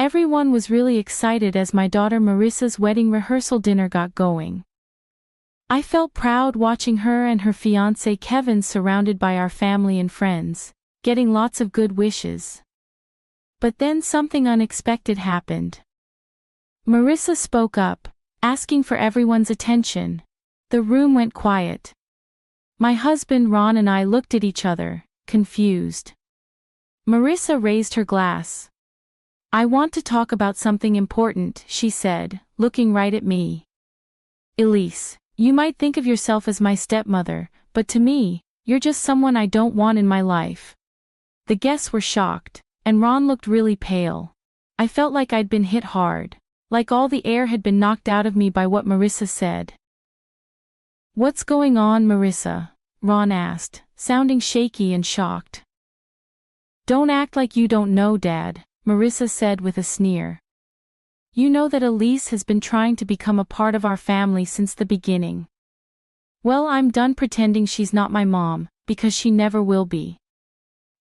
Everyone was really excited as my daughter Marissa's wedding rehearsal dinner got going. I felt proud watching her and her fiancé Kevin surrounded by our family and friends, getting lots of good wishes. But then something unexpected happened. Marissa spoke up, asking for everyone's attention. The room went quiet. My husband Ron and I looked at each other, confused. Marissa raised her glass. "I want to talk about something important," she said, looking right at me. "Elise, you might think of yourself as my stepmother, but to me, you're just someone I don't want in my life." The guests were shocked, and Ron looked really pale. I felt like I'd been hit hard, like all the air had been knocked out of me by what Marissa said. "What's going on, Marissa?" Ron asked, sounding shaky and shocked. "Don't act like you don't know, Dad," Marissa said with a sneer. "You know that Elise has been trying to become a part of our family since the beginning. Well, I'm done pretending she's not my mom, because she never will be."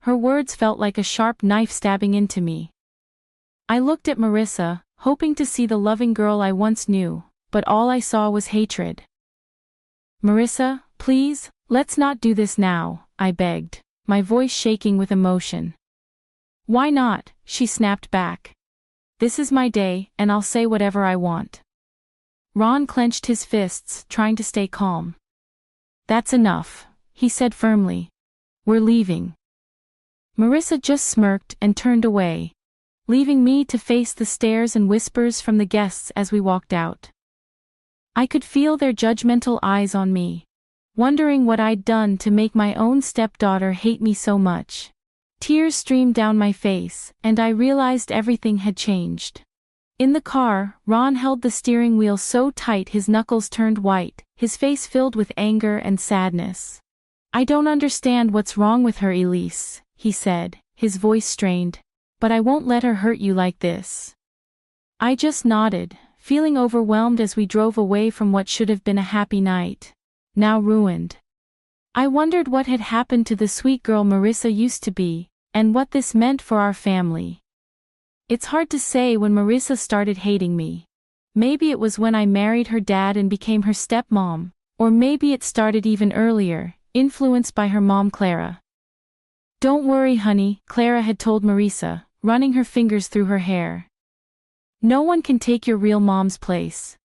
Her words felt like a sharp knife stabbing into me. I looked at Marissa, hoping to see the loving girl I once knew, but all I saw was hatred. "Marissa, please, let's not do this now," I begged, my voice shaking with emotion. "Why not?" she snapped back. "This is my day, and I'll say whatever I want." Ron clenched his fists, trying to stay calm. "That's enough," he said firmly. "We're leaving." Marissa just smirked and turned away, leaving me to face the stares and whispers from the guests as we walked out. I could feel their judgmental eyes on me, wondering what I'd done to make my own stepdaughter hate me so much. Tears streamed down my face, and I realized everything had changed. In the car, Ron held the steering wheel so tight his knuckles turned white, his face filled with anger and sadness. "I don't understand what's wrong with her, Elise," he said, his voice strained, "but I won't let her hurt you like this." I just nodded, feeling overwhelmed as we drove away from what should have been a happy night, now ruined. I wondered what had happened to the sweet girl Marissa used to be, and what this meant for our family. It's hard to say when Marissa started hating me. Maybe it was when I married her dad and became her stepmom, or maybe it started even earlier, influenced by her mom Clara. "Don't worry, honey," Clara had told Marissa, running her fingers through her hair. "No one can take your real mom's place."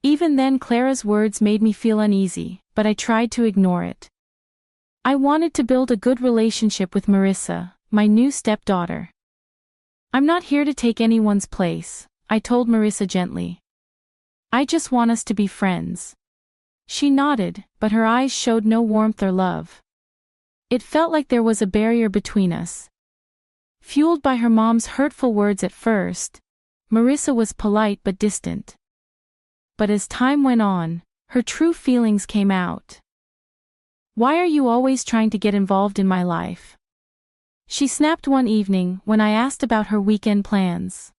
Even then Clara's words made me feel uneasy, but I tried to ignore it. I wanted to build a good relationship with Marissa, my new stepdaughter. "I'm not here to take anyone's place," I told Marissa gently. "I just want us to be friends." She nodded, but her eyes showed no warmth or love. It felt like there was a barrier between us. Fueled by her mom's hurtful words at first, Marissa was polite but distant. But as time went on, her true feelings came out. "Why are you always trying to get involved in my life?" she snapped one evening when I asked about her weekend plans.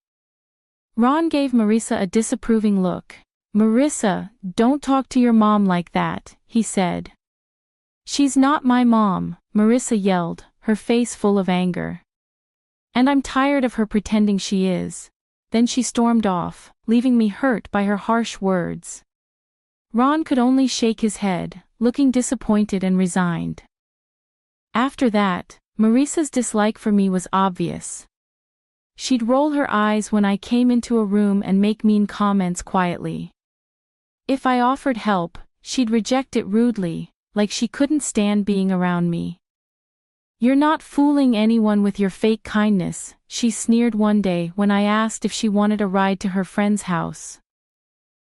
Ron gave Marissa a disapproving look. "Marissa, don't talk to your mom like that," he said. "She's not my mom," Marissa yelled, her face full of anger. "And I'm tired of her pretending she is." Then she stormed off, leaving me hurt by her harsh words. Ron could only shake his head, looking disappointed and resigned. After that, Marissa's dislike for me was obvious. She'd roll her eyes when I came into a room and make mean comments quietly. If I offered help, she'd reject it rudely, like she couldn't stand being around me. "You're not fooling anyone with your fake kindness," she sneered one day when I asked if she wanted a ride to her friend's house.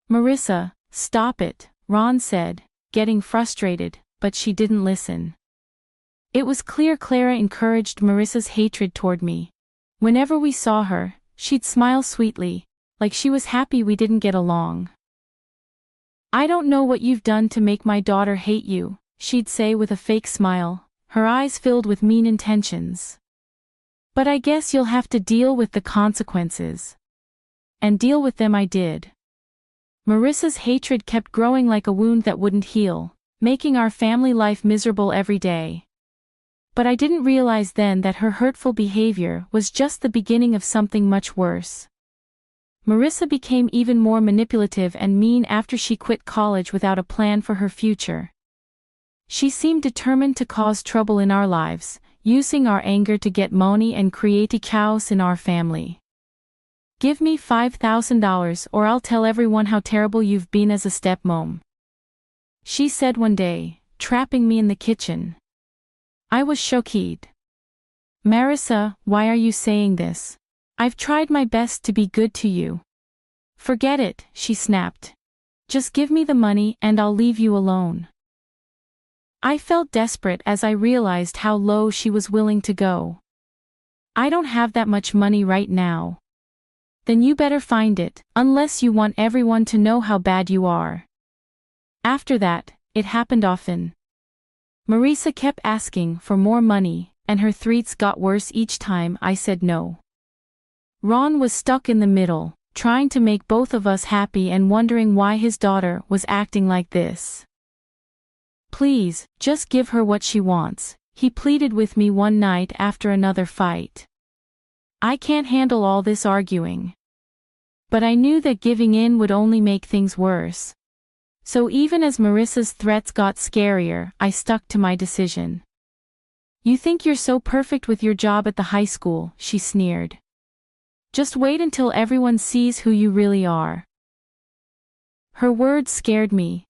"Marissa, stop it," Ron said, getting frustrated, but she didn't listen. It was clear Clara encouraged Marissa's hatred toward me. Whenever we saw her, she'd smile sweetly, like she was happy we didn't get along. "I don't know what you've done to make my daughter hate you," she'd say with a fake smile, her eyes filled with mean intentions. "But I guess you'll have to deal with the consequences." And deal with them I did. Marissa's hatred kept growing like a wound that wouldn't heal, making our family life miserable every day. But I didn't realize then that her hurtful behavior was just the beginning of something much worse. Marissa became even more manipulative and mean after she quit college without a plan for her future. She seemed determined to cause trouble in our lives, using our anger to get money and create a chaos in our family. "Give me $5,000 or I'll tell everyone how terrible you've been as a stepmom," she said one day, trapping me in the kitchen. I was shocked. "Marissa, why are you saying this? I've tried my best to be good to you." "Forget it," she snapped. "Just give me the money and I'll leave you alone." I felt desperate as I realized how low she was willing to go. "I don't have that much money right now." "Then you better find it, unless you want everyone to know how bad you are." After that, it happened often. Marissa kept asking for more money, and her threats got worse each time I said no. Ron was stuck in the middle, trying to make both of us happy and wondering why his daughter was acting like this. "Please, just give her what she wants," he pleaded with me one night after another fight. "I can't handle all this arguing." But I knew that giving in would only make things worse. So even as Marissa's threats got scarier, I stuck to my decision. "You think you're so perfect with your job at the high school," she sneered. "Just wait until everyone sees who you really are." Her words scared me.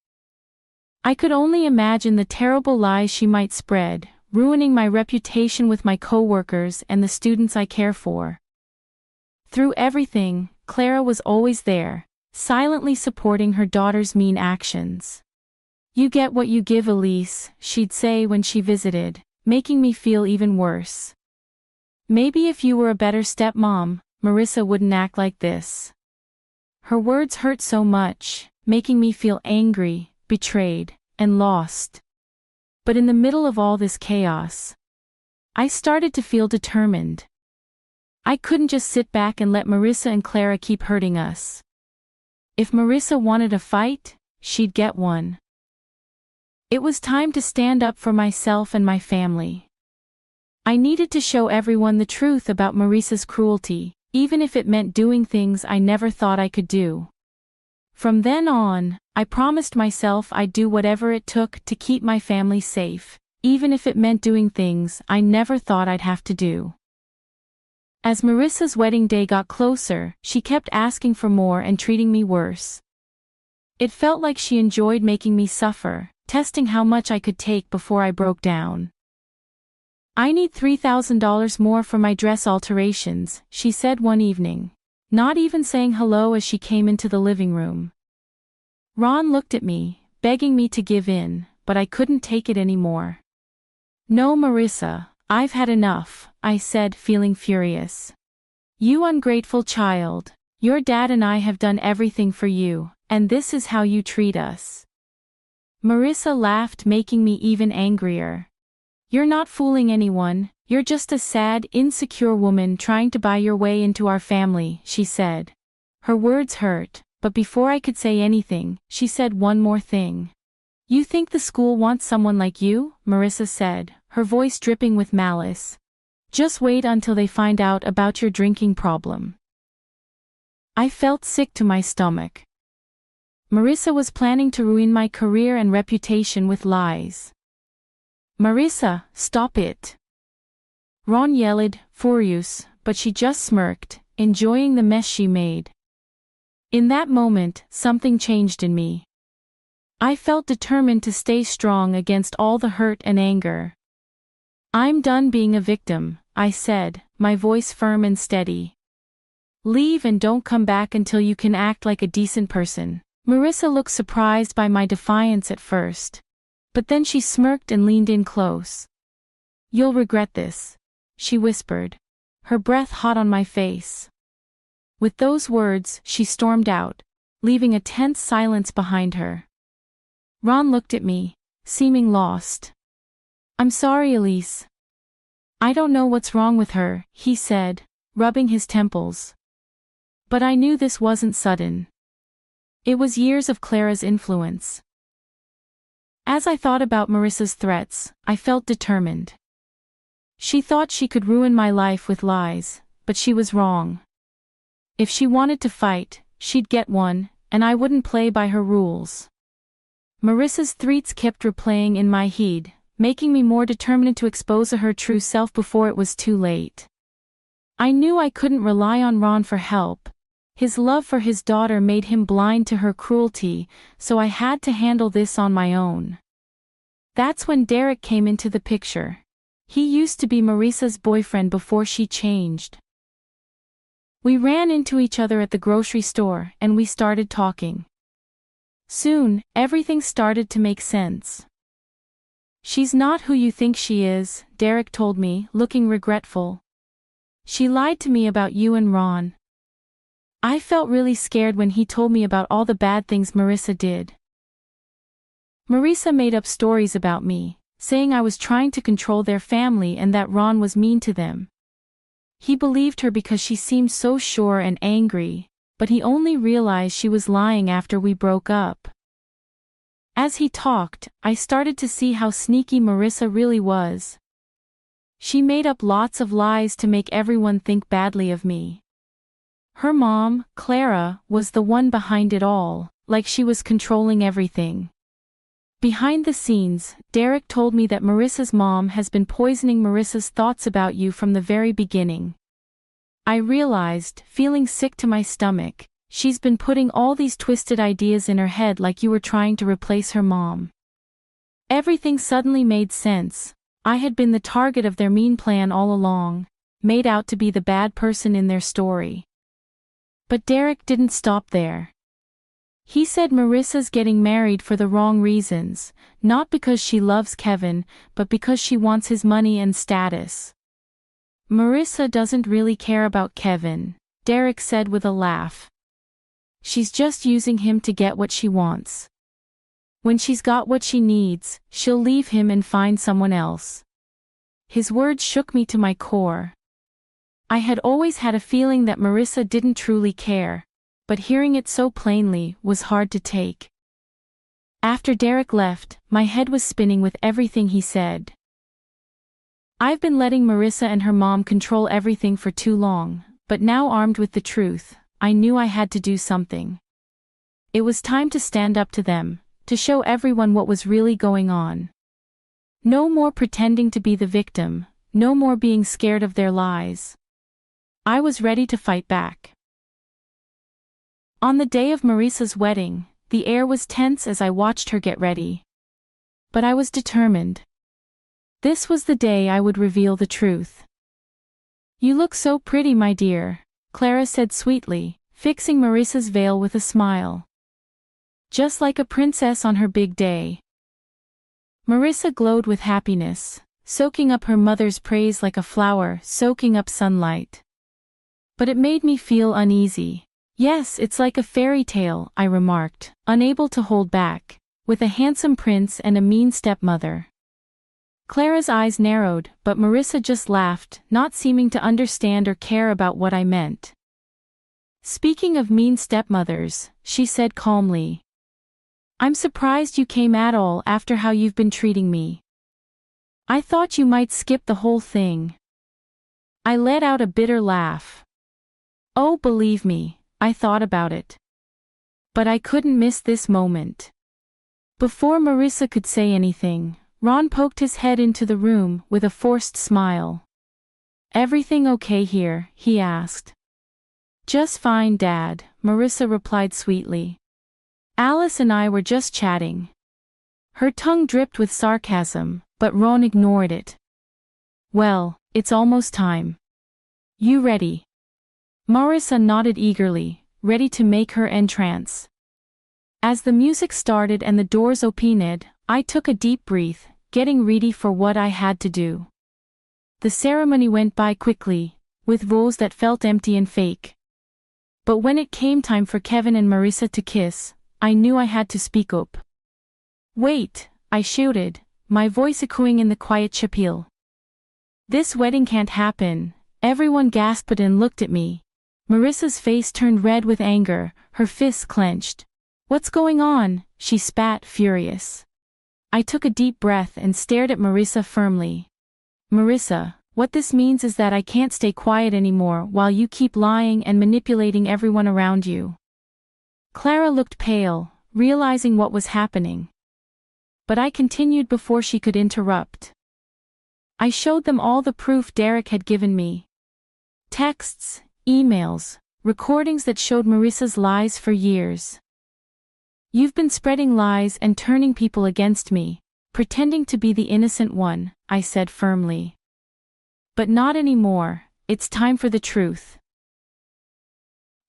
I could only imagine the terrible lies she might spread, ruining my reputation with my coworkers and the students I care for. Through everything, Clara was always there, silently supporting her daughter's mean actions. "You get what you give, Elise," she'd say when she visited, making me feel even worse. "Maybe if you were a better stepmom, Marissa wouldn't act like this." Her words hurt so much, making me feel angry, betrayed, and lost. But in the middle of all this chaos, I started to feel determined. I couldn't just sit back and let Marissa and Clara keep hurting us. If Marissa wanted a fight, she'd get one. It was time to stand up for myself and my family. I needed to show everyone the truth about Marissa's cruelty, even if it meant doing things I never thought I could do. From then on, I promised myself I'd do whatever it took to keep my family safe, even if it meant doing things I never thought I'd have to do. As Marissa's wedding day got closer, she kept asking for more and treating me worse. It felt like she enjoyed making me suffer, testing how much I could take before I broke down. "I need $3,000 more for my dress alterations," she said one evening, not even saying hello as she came into the living room. Ron looked at me, begging me to give in, but I couldn't take it anymore. "No, Marissa, I've had enough," I said, feeling furious. "You ungrateful child. Your dad and I have done everything for you, and this is how you treat us." Marissa laughed, making me even angrier. "You're not fooling anyone, you're just a sad, insecure woman trying to buy your way into our family," she said. Her words hurt, but before I could say anything, she said one more thing. "You think the school wants someone like you?" Marissa said, her voice dripping with malice. "Just wait until they find out about your drinking problem." I felt sick to my stomach. Marissa was planning to ruin my career and reputation with lies. "Marissa, stop it!" Ron yelled, furious, but she just smirked, enjoying the mess she made. In that moment, something changed in me. I felt determined to stay strong against all the hurt and anger. "I'm done being a victim," I said, my voice firm and steady. "Leave and don't come back until you can act like a decent person." Marissa looked surprised by my defiance at first. But then she smirked and leaned in close. "You'll regret this," she whispered, her breath hot on my face. With those words, she stormed out, leaving a tense silence behind her. Ron looked at me, seeming lost. "I'm sorry, Elise. I don't know what's wrong with her," he said, rubbing his temples. But I knew this wasn't sudden. It was years of Clara's influence. As I thought about Marissa's threats, I felt determined. She thought she could ruin my life with lies, but she was wrong. If she wanted to fight, she'd get one, and I wouldn't play by her rules. Marissa's threats kept replaying in my head, making me more determined to expose her true self before it was too late. I knew I couldn't rely on Ron for help. His love for his daughter made him blind to her cruelty, so I had to handle this on my own. That's when Derek came into the picture. He used to be Marissa's boyfriend before she changed. We ran into each other at the grocery store and we started talking. Soon, everything started to make sense. "She's not who you think she is," Derek told me, looking regretful. "She lied to me about you and Ron." I felt really scared when he told me about all the bad things Marissa did. Marissa made up stories about me, saying I was trying to control their family and that Ron was mean to them. He believed her because she seemed so sure and angry, but he only realized she was lying after we broke up. As he talked, I started to see how sneaky Marissa really was. She made up lots of lies to make everyone think badly of me. Her mom, Clara, was the one behind it all, like she was controlling everything. Behind the scenes, Derek told me that Marissa's mom has been poisoning Marissa's thoughts about you from the very beginning. I realized, feeling sick to my stomach, she's been putting all these twisted ideas in her head like you were trying to replace her mom. Everything suddenly made sense. I had been the target of their mean plan all along, made out to be the bad person in their story. But Derek didn't stop there. He said Marissa's getting married for the wrong reasons, not because she loves Kevin, but because she wants his money and status. "Marissa doesn't really care about Kevin," Derek said with a laugh. "She's just using him to get what she wants. When she's got what she needs, she'll leave him and find someone else." His words shook me to my core. I had always had a feeling that Marissa didn't truly care, but hearing it so plainly was hard to take. After Derek left, my head was spinning with everything he said. I've been letting Marissa and her mom control everything for too long, but now armed with the truth, I knew I had to do something. It was time to stand up to them, to show everyone what was really going on. No more pretending to be the victim, no more being scared of their lies. I was ready to fight back. On the day of Marissa's wedding, the air was tense as I watched her get ready. But I was determined. This was the day I would reveal the truth. "You look so pretty, my dear," Clara said sweetly, fixing Marissa's veil with a smile. "Just like a princess on her big day." Marissa glowed with happiness, soaking up her mother's praise like a flower soaking up sunlight. But it made me feel uneasy. "Yes, it's like a fairy tale," I remarked, unable to hold back, "with a handsome prince and a mean stepmother." Clara's eyes narrowed, but Marissa just laughed, not seeming to understand or care about what I meant. "Speaking of mean stepmothers," she said calmly, "I'm surprised you came at all after how you've been treating me. I thought you might skip the whole thing." I let out a bitter laugh. Oh, believe me, I thought about it. But I couldn't miss this moment. Before Marissa could say anything, Ron poked his head into the room with a forced smile. "Everything okay here?" he asked. "Just fine, Dad," Marissa replied sweetly. "Alice and I were just chatting." Her tongue dripped with sarcasm, but Ron ignored it. "Well, it's almost time. You ready?" Marissa nodded eagerly, ready to make her entrance. As the music started and the doors opened, I took a deep breath, getting ready for what I had to do. The ceremony went by quickly, with vows that felt empty and fake. But when it came time for Kevin and Marissa to kiss, I knew I had to speak up. "Wait," I shouted, my voice echoing in the quiet chapel. "This wedding can't happen." Everyone gasped and looked at me. Marissa's face turned red with anger, her fists clenched. "What's going on?" she spat, furious. I took a deep breath and stared at Marissa firmly. "Marissa, What this means is that I can't stay quiet anymore while you keep lying and manipulating everyone around you." Clara looked pale, realizing what was happening. But I continued before she could interrupt. I showed them all the proof Derek had given me. Texts, emails, recordings that showed Marissa's lies for years. "You've been spreading lies and turning people against me, pretending to be the innocent one," I said firmly. "But not anymore, it's time for the truth."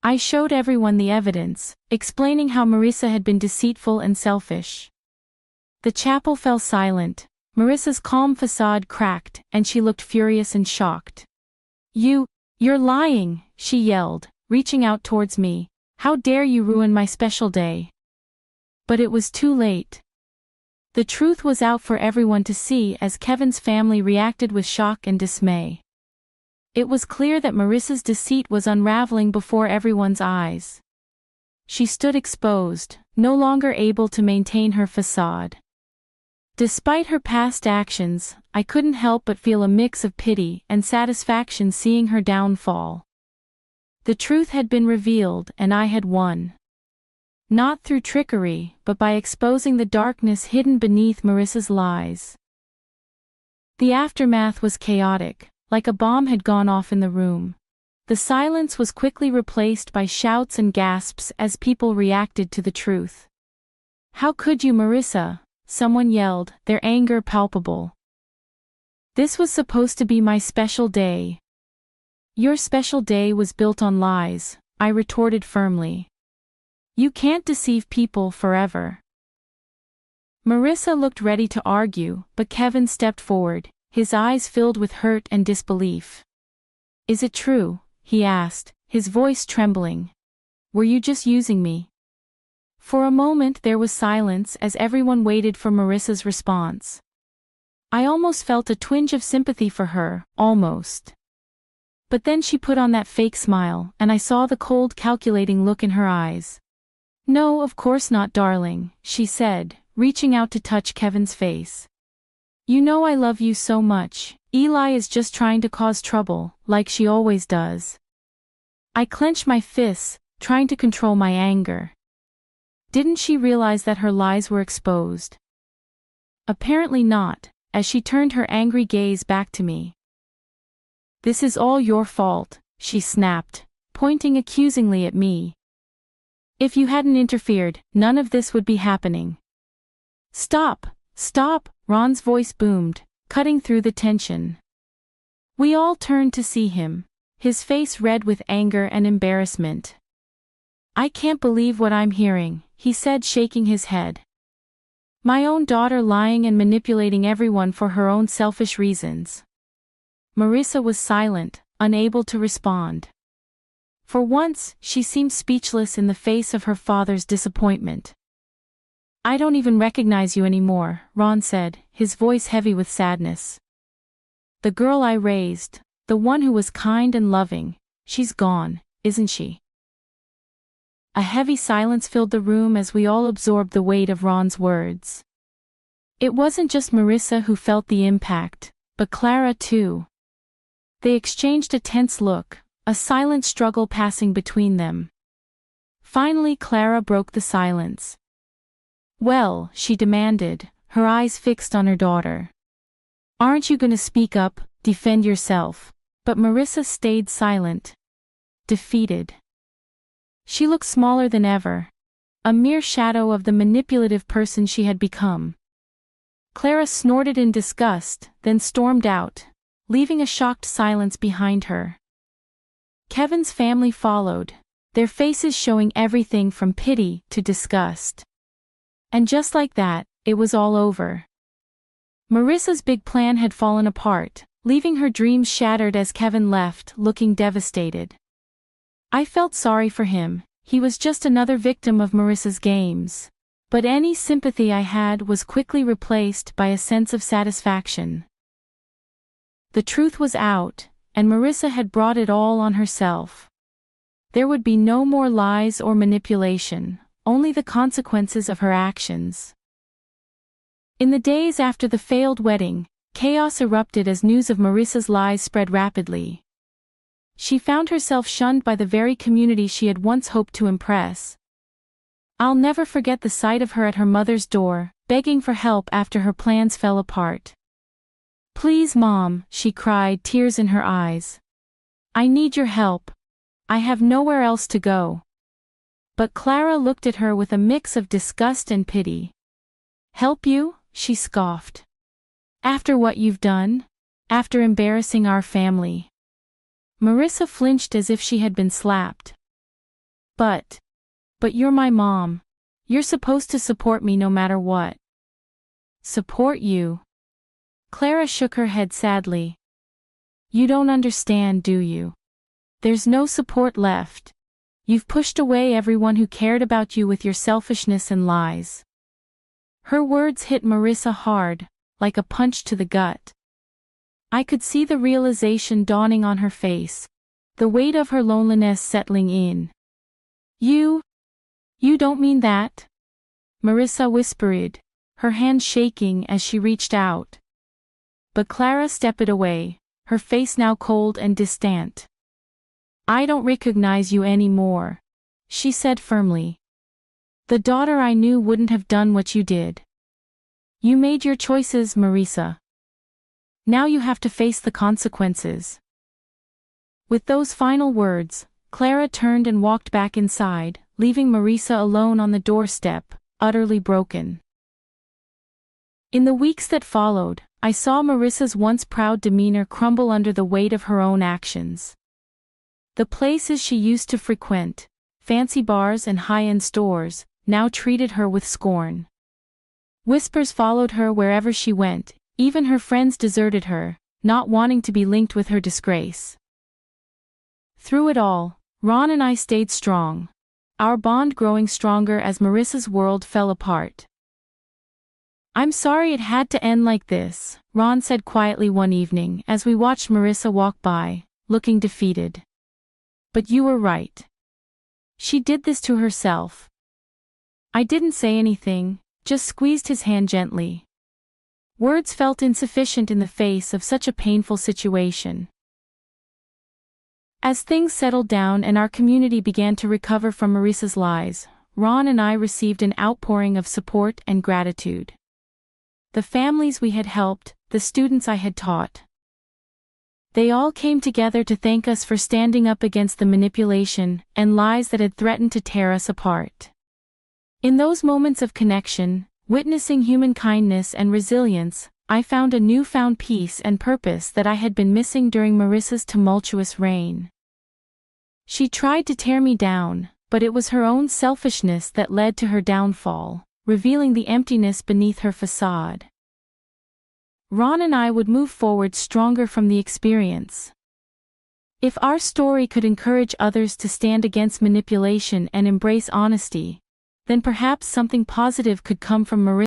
I showed everyone the evidence, explaining how Marissa had been deceitful and selfish. The chapel fell silent, Marissa's calm facade cracked, and she looked furious and shocked. You're lying," she yelled, reaching out towards me. "How dare you ruin my special day?" But it was too late. The truth was out for everyone to see as Kevin's family reacted with shock and dismay. It was clear that Marissa's deceit was unraveling before everyone's eyes. She stood exposed, no longer able to maintain her facade. Despite her past actions, I couldn't help but feel a mix of pity and satisfaction seeing her downfall. The truth had been revealed and I had won. Not through trickery, but by exposing the darkness hidden beneath Marissa's lies. The aftermath was chaotic, like a bomb had gone off in the room. The silence was quickly replaced by shouts and gasps as people reacted to the truth. "How could you, Marissa?" someone yelled, their anger palpable. "This was supposed to be my special day." "Your special day was built on lies," I retorted firmly. "You can't deceive people forever." Marissa looked ready to argue, but Kevin stepped forward, his eyes filled with hurt and disbelief. "Is it true?" he asked, his voice trembling. "Were you just using me?" For a moment there was silence as everyone waited for Marissa's response. I almost felt a twinge of sympathy for her, almost. But then she put on that fake smile, and I saw the cold, calculating look in her eyes. "No, of course not, darling," she said, reaching out to touch Kevin's face. "You know I love you so much. Eli is just trying to cause trouble, like she always does." I clenched my fists, trying to control my anger. Didn't she realize that her lies were exposed? Apparently not, as she turned her angry gaze back to me. "This is all your fault," she snapped, pointing accusingly at me. "If you hadn't interfered, none of this would be happening." "Stop! Stop!" Ron's voice boomed, cutting through the tension. We all turned to see him, his face red with anger and embarrassment. "I can't believe what I'm hearing," he said, shaking his head. "My own daughter lying and manipulating everyone for her own selfish reasons." Marissa was silent, unable to respond. For once, she seemed speechless in the face of her father's disappointment. "I don't even recognize you anymore," Ron said, his voice heavy with sadness. "The girl I raised, the one who was kind and loving, she's gone, isn't she?" A heavy silence filled the room as we all absorbed the weight of Ron's words. It wasn't just Marissa who felt the impact, but Clara too. They exchanged a tense look, a silent struggle passing between them. Finally Clara broke the silence. "Well," she demanded, her eyes fixed on her daughter. "Aren't you going to speak up, defend yourself?" But Marissa stayed silent. Defeated. She looked smaller than ever. A mere shadow of the manipulative person she had become. Clara snorted in disgust, then stormed out, leaving a shocked silence behind her. Kevin's family followed, their faces showing everything from pity to disgust. And just like that, it was all over. Marissa's big plan had fallen apart, leaving her dreams shattered as Kevin left, looking devastated. I felt sorry for him, he was just another victim of Marissa's games. But any sympathy I had was quickly replaced by a sense of satisfaction. The truth was out, and Marissa had brought it all on herself. There would be no more lies or manipulation, only the consequences of her actions. In the days after the failed wedding, Chaos erupted as news of Marissa's lies spread rapidly. She found herself shunned by the very community she had once hoped to impress. I'll never forget the sight of her at her mother's door, begging for help after her plans fell apart. "Please, Mom," she cried, tears in her eyes. "I need your help. I have nowhere else to go." But Clara looked at her with a mix of disgust and pity. "Help you?" she scoffed. "After what you've done? After embarrassing our family?" Marissa flinched as if she had been slapped. But you're my mom. You're supposed to support me no matter what." "Support you?" Clara shook her head sadly. "You don't understand, do you? There's no support left. You've pushed away everyone who cared about you with your selfishness and lies." Her words hit Marissa hard, like a punch to the gut. I could see the realization dawning on her face, the weight of her loneliness settling in. You don't mean that?" Marissa whispered, her hand shaking as she reached out. But Clara stepped away, her face now cold and distant. "I don't recognize you anymore," she said firmly. "The daughter I knew wouldn't have done what you did. You made your choices, Marissa. Now you have to face the consequences." With those final words, Clara turned and walked back inside, leaving Marissa alone on the doorstep, utterly broken. In the weeks that followed, I saw Marissa's once proud demeanor crumble under the weight of her own actions. The places she used to frequent, fancy bars and high-end stores, now treated her with scorn. Whispers followed her wherever she went, even her friends deserted her, not wanting to be linked with her disgrace. Through it all, Ron and I stayed strong, our bond growing stronger as Marissa's world fell apart. "I'm sorry it had to end like this," Ron said quietly one evening as we watched Marissa walk by, looking defeated. "But you were right. She did this to herself." I didn't say anything, just squeezed his hand gently. Words felt insufficient in the face of such a painful situation. As things settled down and our community began to recover from Marissa's lies, Ron and I received an outpouring of support and gratitude. The families we had helped, the students I had taught. They all came together to thank us for standing up against the manipulation and lies that had threatened to tear us apart. In those moments of connection, witnessing human kindness and resilience, I found a newfound peace and purpose that I had been missing during Marissa's tumultuous reign. She tried to tear me down, but it was her own selfishness that led to her downfall, revealing the emptiness beneath her facade. Ron and I would move forward stronger from the experience. If our story could encourage others to stand against manipulation and embrace honesty, then perhaps something positive could come from Marissa.